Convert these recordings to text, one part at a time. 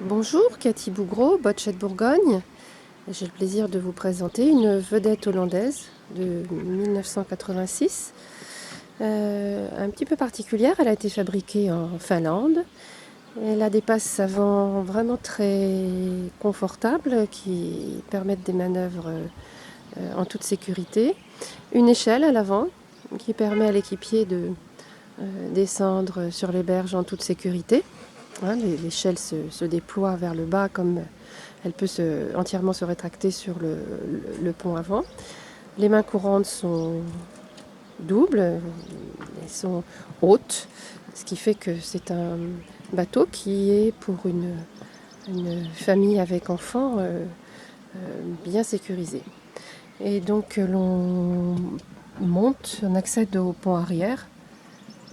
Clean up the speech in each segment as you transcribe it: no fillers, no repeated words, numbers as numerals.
Bonjour, Cathy Bougreau, Botchette Bourgogne. J'ai le plaisir de vous présenter une vedette hollandaise de 1986. Un petit peu particulière, elle a été fabriquée en Finlande. Elle a des passes avant vraiment très confortables qui permettent des manœuvres en toute sécurité. Une échelle à l'avant qui permet à l'équipier de descendre sur les berges en toute sécurité. Hein, l'échelle se déploie vers le bas comme elle peut entièrement se rétracter sur le pont avant. Les mains courantes sont doubles, elles sont hautes, ce qui fait que c'est un bateau qui est pour une famille avec enfants bien sécurisé. Et donc l'on monte, on accède au pont arrière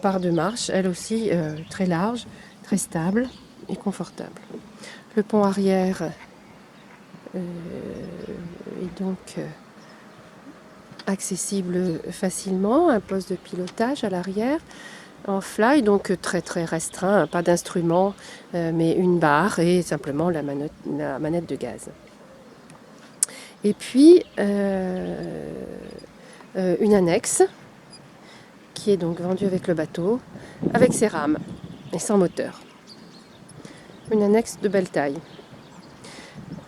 par deux marches, elles aussi très larges, très stables et confortables. Le pont arrière est donc accessible facilement, un poste de pilotage à l'arrière, en fly, donc très très restreint, pas d'instrument, mais une barre et simplement la manette de gaz. Et puis une annexe qui est donc vendue avec le bateau, avec ses rames et sans moteur. Une annexe de belle taille.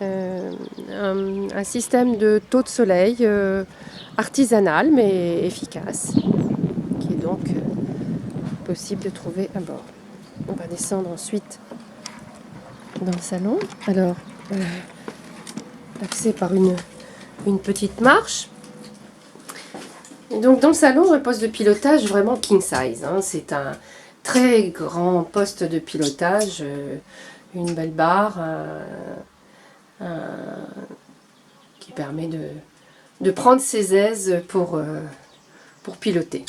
Un système de taux de soleil artisanal mais efficace, qui est donc possible de trouver à bord. On va descendre ensuite dans le salon. Alors, accès par une petite marche. Et donc dans le salon, un poste de pilotage vraiment king size. Hein. C'est un très grand poste de pilotage, une belle barre, qui permet de prendre ses aises pour piloter.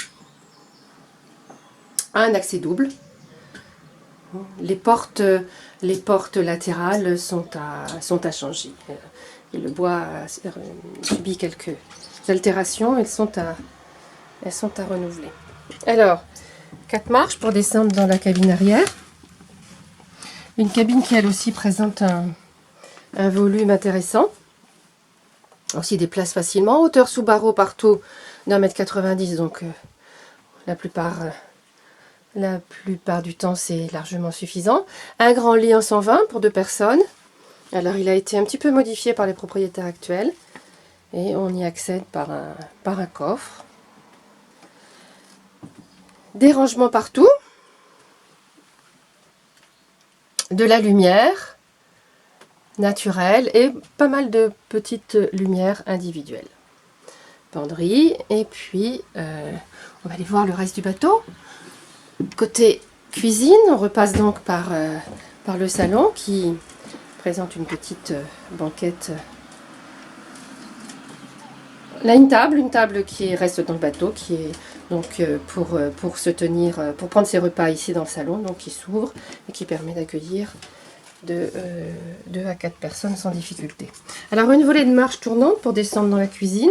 Un accès double. Les portes latérales sont à changer. Et le bois a subi quelques altérations, elles sont à renouveler. Alors, 4 marches pour descendre dans la cabine arrière. Une cabine qui elle aussi présente un volume intéressant. Aussi des places facilement. Hauteur sous barreau partout d'1,90 m, donc la plupart du temps c'est largement suffisant. Un grand lit en 120 pour 2 personnes. Alors il a été un petit peu modifié par les propriétaires actuels. Et on y accède par un coffre. Des rangements partout. De la lumière naturelle et pas mal de petites lumières individuelles. Penderie, et puis on va aller voir le reste du bateau. Côté cuisine, on repasse donc par le salon qui présente une petite banquette. Là, une table qui reste dans le bateau, qui est donc pour se tenir, pour prendre ses repas ici dans le salon, donc qui s'ouvre et qui permet d'accueillir de 2 à 4 personnes sans difficulté. Alors une volée de marche tournante pour descendre dans la cuisine.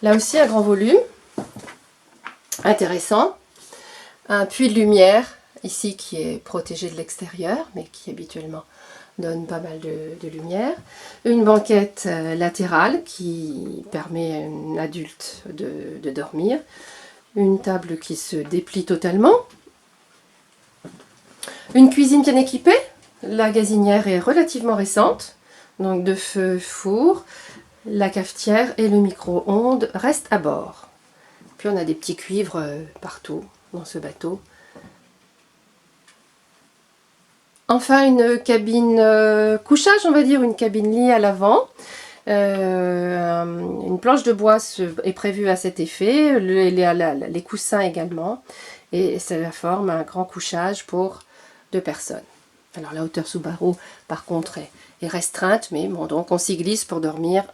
Là aussi un grand volume, intéressant. Un puits de lumière ici qui est protégé de l'extérieur, mais qui habituellement donne pas mal de lumière. Une banquette latérale qui permet à un adulte de dormir. Une table qui se déplie totalement. Une cuisine bien équipée. La gazinière est relativement récente, donc de feu four. La cafetière et le micro-ondes restent à bord. Puis on a des petits cuivres partout dans ce bateau. Enfin une cabine couchage, on va dire, une cabine lit à l'avant. Une planche de bois est prévue à cet effet, les coussins également. Et ça forme un grand couchage pour 2 personnes. Alors la hauteur sous barreau par contre est restreinte, mais bon, donc on s'y glisse pour dormir.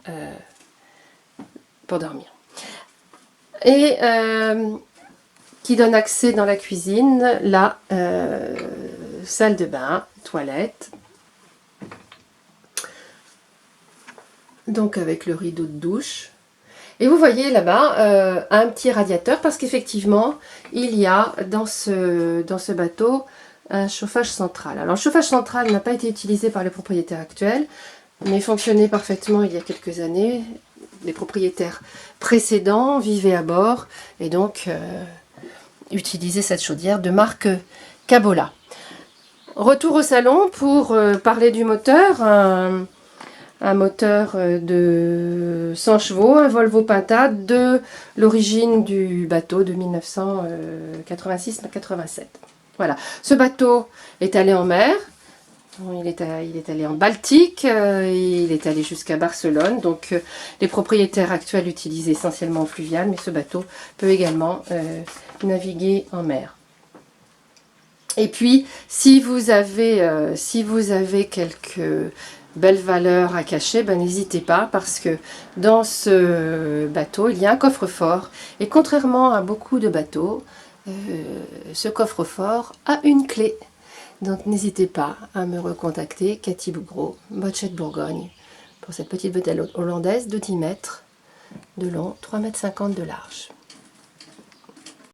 Et qui donne accès dans la cuisine, la salle de bain, toilette. Donc avec le rideau de douche. Et vous voyez là-bas un petit radiateur parce qu'effectivement il y a dans ce bateau un chauffage central. Alors le chauffage central n'a pas été utilisé par les propriétaires actuels, mais fonctionnait parfaitement il y a quelques années. Les propriétaires précédents vivaient à bord et donc utilisaient cette chaudière de marque Cabola. Retour au salon pour parler du moteur. Un moteur de 100 chevaux, un Volvo Penta de l'origine du bateau de 1986-87. Voilà. Ce bateau est allé en mer, il est allé en Baltique, il est allé jusqu'à Barcelone. Donc les propriétaires actuels utilisent essentiellement en fluvial, mais ce bateau peut également naviguer en mer. Et puis, si vous avez quelques belles valeurs à cacher, ben, n'hésitez pas, parce que dans ce bateau, il y a un coffre-fort. Et contrairement à beaucoup de bateaux, ce coffre-fort a une clé. Donc n'hésitez pas à me recontacter, Cathy Bougro, Bochette Bourgogne, pour cette petite vedette hollandaise de 10 mètres de long, 3,50 m de large.